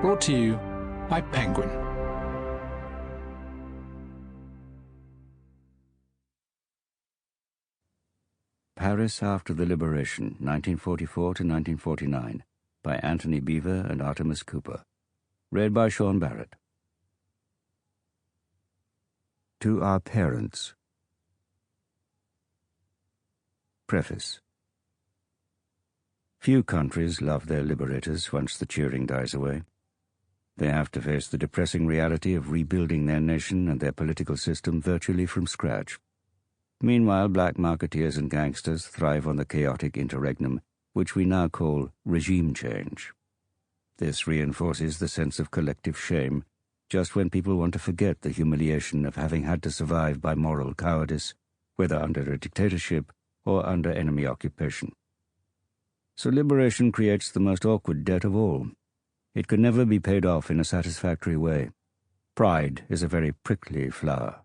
Brought to you by Penguin. Paris After the Liberation, 1944 to 1949, by Antony Beevor and Artemis Cooper. Read by Sean Barrett. To Our Parents. Preface. Few countries love their liberators once the cheering dies away. They have to face the depressing reality of rebuilding their nation and their political system virtually from scratch. Meanwhile, black marketeers and gangsters thrive on the chaotic interregnum, which we now call regime change. This reinforces the sense of collective shame, just when people want to forget the humiliation of having had to survive by moral cowardice, whether under a dictatorship or under enemy occupation. So liberation creates the most awkward debt of all. It can never be paid off in a satisfactory way. Pride is a very prickly flower.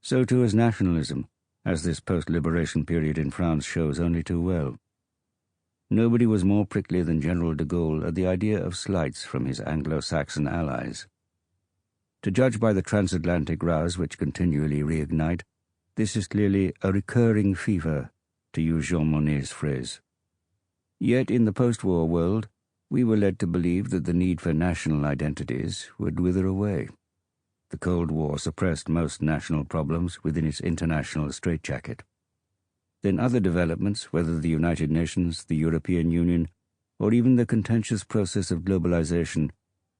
So too is nationalism, as this post-liberation period in France shows only too well. Nobody was more prickly than General de Gaulle at the idea of slights from his Anglo-Saxon allies. To judge by the transatlantic rows which continually reignite, this is clearly a recurring fever, to use Jean Monnet's phrase. Yet in the post-war world, we were led to believe that the need for national identities would wither away. The Cold War suppressed most national problems within its international straitjacket. Then other developments, whether the United Nations, the European Union, or even the contentious process of globalization,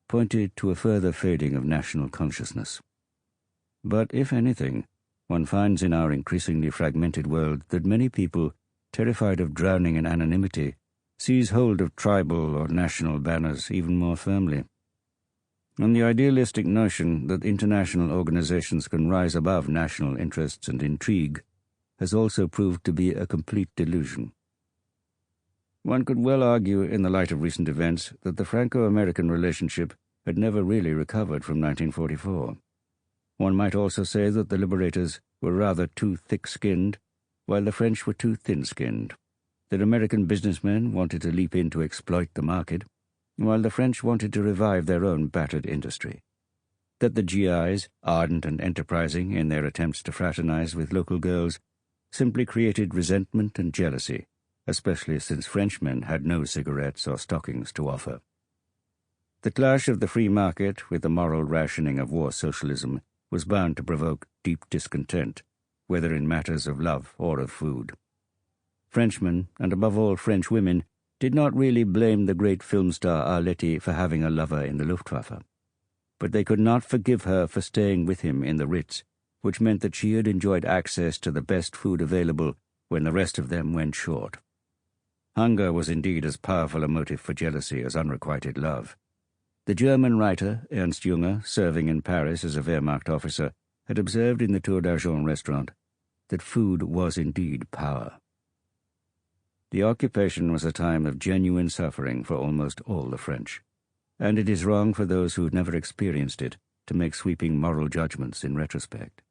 pointed to a further fading of national consciousness. But if anything, one finds in our increasingly fragmented world that many people, terrified of drowning in anonymity, seize hold of tribal or national banners even more firmly. And the idealistic notion that international organizations can rise above national interests and intrigue has also proved to be a complete delusion. One could well argue, in the light of recent events, that the Franco-American relationship had never really recovered from 1944. One might also say that the liberators were rather too thick-skinned, while the French were too thin-skinned. That American businessmen wanted to leap in to exploit the market, while the French wanted to revive their own battered industry. That the GIs, ardent and enterprising in their attempts to fraternize with local girls, simply created resentment and jealousy, especially since Frenchmen had no cigarettes or stockings to offer. The clash of the free market with the moral rationing of war socialism was bound to provoke deep discontent, whether in matters of love or of food. Frenchmen, and above all French women, did not really blame the great film star Arletty for having a lover in the Luftwaffe. But they could not forgive her for staying with him in the Ritz, which meant that she had enjoyed access to the best food available when the rest of them went short. Hunger was indeed as powerful a motive for jealousy as unrequited love. The German writer, Ernst Junger, serving in Paris as a Wehrmacht officer, had observed in the Tour d'Argent restaurant that food was indeed power. The occupation was a time of genuine suffering for almost all the French, and it is wrong for those who had never experienced it to make sweeping moral judgments in retrospect.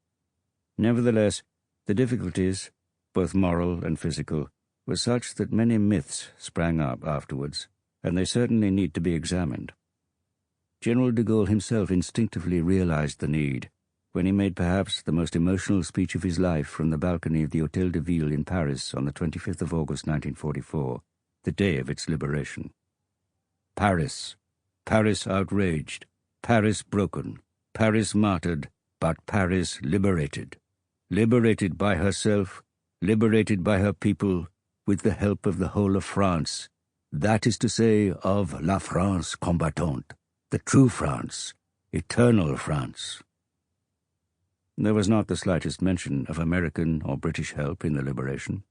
Nevertheless, the difficulties, both moral and physical, were such that many myths sprang up afterwards, and they certainly need to be examined. General de Gaulle himself instinctively realized the need when he made perhaps the most emotional speech of his life from the balcony of the Hôtel de Ville in Paris on the 25th of August 1944, the day of its liberation. Paris, Paris outraged, Paris broken, Paris martyred, but Paris liberated. Liberated by herself, liberated by her people, with the help of the whole of France, that is to say, of La France combattante, the true France, eternal France. There was not the slightest mention of American or British help in the liberation.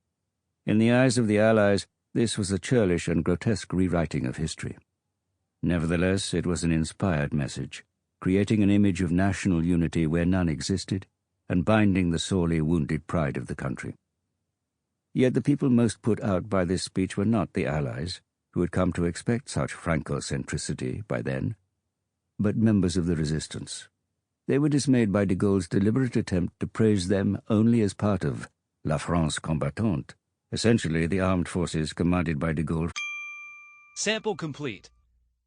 In the eyes of the Allies, this was a churlish and grotesque rewriting of history. Nevertheless, it was an inspired message, creating an image of national unity where none existed, and binding the sorely wounded pride of the country. Yet the people most put out by this speech were not the Allies, who had come to expect such Franco-centricity by then, but members of the resistance. They were dismayed by de Gaulle's deliberate attempt to praise them only as part of La France combattante, essentially the armed forces commanded by de Gaulle. Sample complete.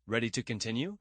Ready to continue?